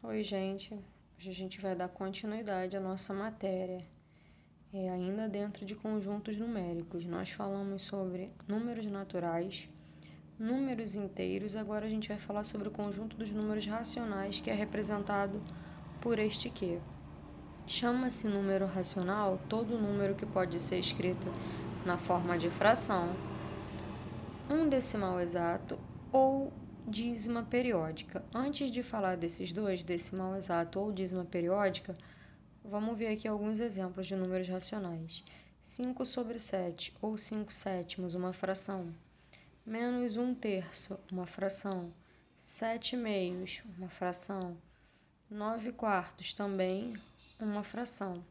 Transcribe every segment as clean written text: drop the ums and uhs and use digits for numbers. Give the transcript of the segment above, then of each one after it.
Oi, gente. Hoje a gente vai dar continuidade à nossa matéria. Ainda dentro de conjuntos numéricos. Nós falamos sobre números naturais, números inteiros. Agora a gente vai falar sobre o conjunto dos números racionais, que é representado por este Q. Chama-se número racional todo número que pode ser escrito na forma de fração, um decimal exato ou dízima periódica. Antes de falar desses dois, decimal exato ou dízima periódica, vamos ver aqui alguns exemplos de números racionais. 5 sobre 7 ou 5 sétimos, uma fração. Menos 1 terço, uma fração. 7 meios, uma fração. 9 quartos, também uma fração.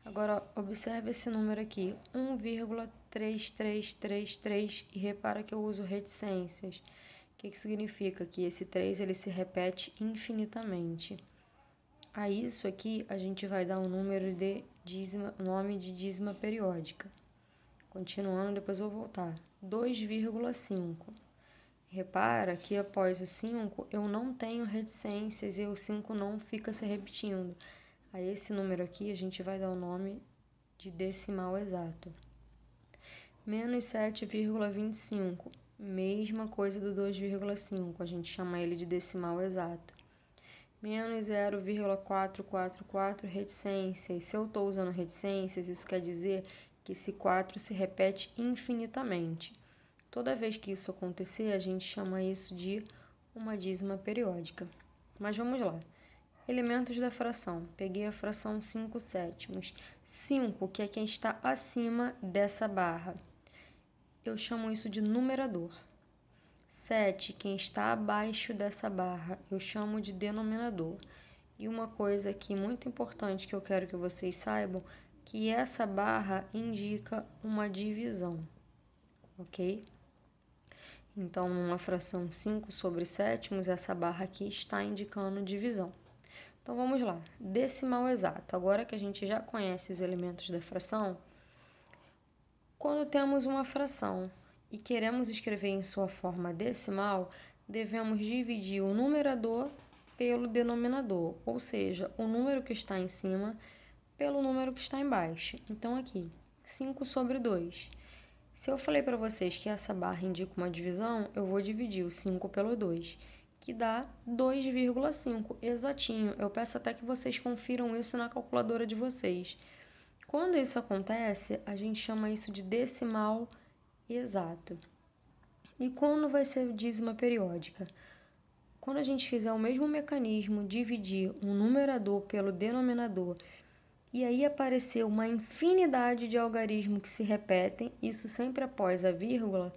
Agora, observe esse número aqui, 1,3333, e repara que eu uso reticências. O que significa? Que esse 3 ele se repete infinitamente. A isso aqui, a gente vai dar um número de dízima, nome de dízima periódica. Continuando, depois eu vou voltar. 2,5. Repara que após o 5, eu não tenho reticências e o 5 não fica se repetindo. A esse número aqui, a gente vai dar o nome de decimal exato. Menos 7,25. Mesma coisa do 2,5. A gente chama ele de decimal exato. Menos 0,444, reticências. Se eu estou usando reticências, isso quer dizer que esse 4 se repete infinitamente. Toda vez que isso acontecer, a gente chama isso de uma dízima periódica. Mas vamos lá. Elementos da fração. Peguei a fração 5 sétimos. 5, que é quem está acima dessa barra. Eu chamo isso de numerador. 7, quem está abaixo dessa barra, eu chamo de denominador. E uma coisa aqui muito importante que eu quero que vocês saibam, que essa barra indica uma divisão, ok? Então, numa fração 5 sobre sétimos, essa barra aqui está indicando divisão. Então, vamos lá. Decimal exato. Agora que a gente já conhece os elementos da fração, quando temos uma fração e queremos escrever em sua forma decimal, devemos dividir o numerador pelo denominador, ou seja, o número que está em cima pelo número que está embaixo. Então, aqui, 5 sobre 2. Se eu falei para vocês que essa barra indica uma divisão, eu vou dividir o 5 pelo 2, que dá 2,5, exatinho. Eu peço até que vocês confiram isso na calculadora de vocês. Quando isso acontece, a gente chama isso de decimal exato. E quando vai ser dízima periódica? Quando a gente fizer o mesmo mecanismo, dividir um numerador pelo denominador, e aí aparecer uma infinidade de algarismos que se repetem, isso sempre após a vírgula,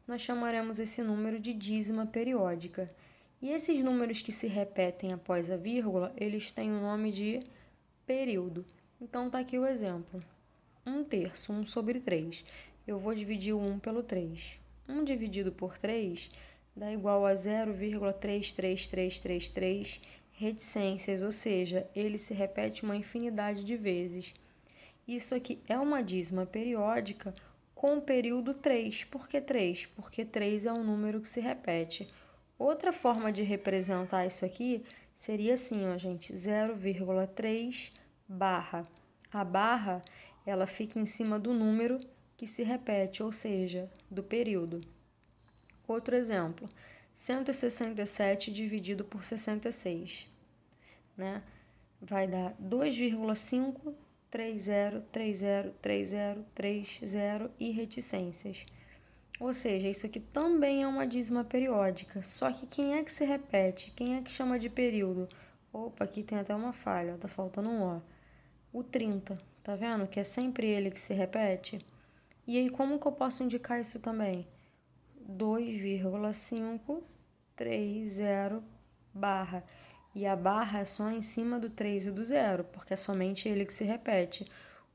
nós chamaremos esse número de dízima periódica. E esses números que se repetem após a vírgula, eles têm o nome de período. Então, tá aqui o exemplo. 1 terço, 1 sobre 3. Eu vou dividir o 1 pelo 3. 1 dividido por 3 dá igual a 0,33333, reticências, ou seja, ele se repete uma infinidade de vezes. Isso aqui é uma dízima periódica com o período 3. Por que 3? Porque 3 é um número que se repete. Outra forma de representar isso aqui seria assim, ó, gente, 0,3 barra. A barra, ela fica em cima do número que se repete, ou seja, do período. Outro exemplo, 167 dividido por 66, né? Vai dar 2,5, 30, 30, 30, 30 e reticências. Ou seja, isso aqui também é uma dízima periódica, só que quem é que se repete? Quem é que chama de período? Opa, aqui tem até uma falha, tá faltando um O. O 30, tá vendo? Que é sempre ele que se repete. E aí, como que eu posso indicar isso também? 2,530 barra. E a barra é só em cima do 3 e do 0, porque é somente ele que se repete.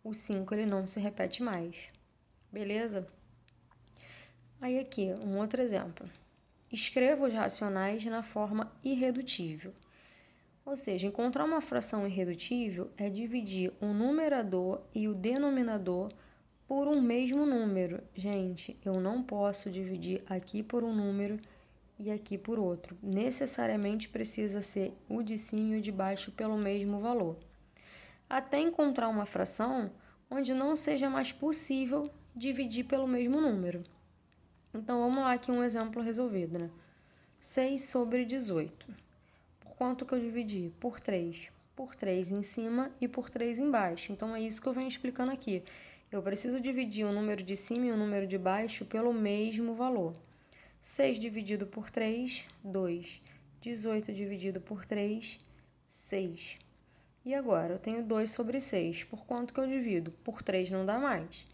O 5 ele não se repete mais. Beleza? Aí aqui, um outro exemplo. Escreva os racionais na forma irredutível. Ou seja, encontrar uma fração irredutível é dividir o numerador e o denominador por um mesmo número. Gente, eu não posso dividir aqui por um número e aqui por outro. Necessariamente precisa ser o de cima e o de baixo pelo mesmo valor. Até encontrar uma fração onde não seja mais possível dividir pelo mesmo número. Então, vamos lá aqui um exemplo resolvido, né? 6 sobre 18. Por quanto que eu dividi? Por 3. Por 3 em cima e por 3 embaixo. Então, é isso que eu venho explicando aqui. Eu preciso dividir o número de cima e o número de baixo pelo mesmo valor. 6 dividido por 3, 2. 18 dividido por 3, 6. E agora, eu tenho 2 sobre 6. Por quanto que eu divido? Por 3 não dá mais.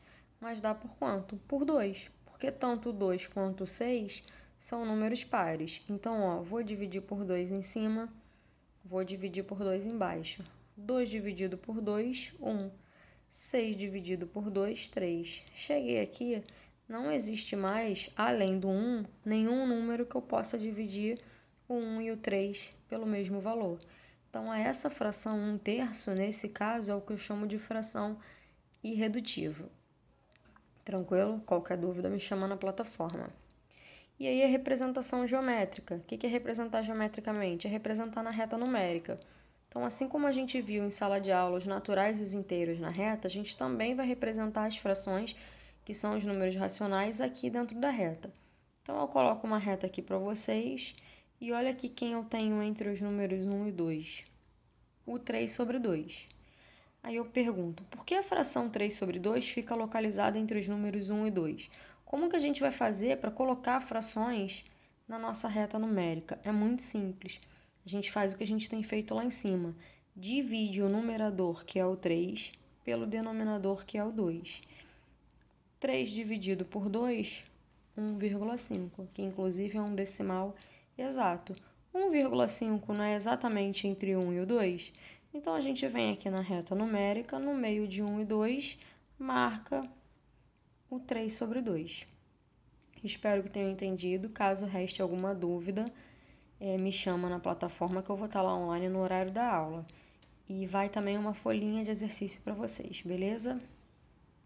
Mas dá por quanto? Por 2. Porque tanto 2 quanto 6 são números pares. Então, ó, vou dividir por 2 em cima, vou dividir por 2 embaixo. 2 dividido por 2, 1. 6 dividido por 2, 3. Cheguei aqui, não existe mais, além do 1, nenhum número que eu possa dividir o 1 e o 3 pelo mesmo valor. Então, essa fração 1/3, nesse caso, é o que eu chamo de fração irredutível. Tranquilo? Qualquer dúvida me chama na plataforma. E aí a representação geométrica. O que é representar geometricamente? É representar na reta numérica. Então, assim como a gente viu em sala de aula os naturais e os inteiros na reta, a gente também vai representar as frações, que são os números racionais, aqui dentro da reta. Então, eu coloco uma reta aqui para vocês e olha aqui quem eu tenho entre os números 1 e 2. O 3 sobre 2. Aí eu pergunto, por que a fração 3 sobre 2 fica localizada entre os números 1 e 2? Como que a gente vai fazer para colocar frações na nossa reta numérica? É muito simples. A gente faz o que a gente tem feito lá em cima. Divide o numerador, que é o 3, pelo denominador, que é o 2. 3 dividido por 2, 1,5, que inclusive é um decimal exato. 1,5 não é exatamente entre 1 e o 2? Então, a gente vem aqui na reta numérica, no meio de 1 e 2, marca o 3 sobre 2. Espero que tenham entendido. Caso reste alguma dúvida, me chama na plataforma que eu vou estar lá online no horário da aula. E vai também uma folhinha de exercício para vocês, beleza?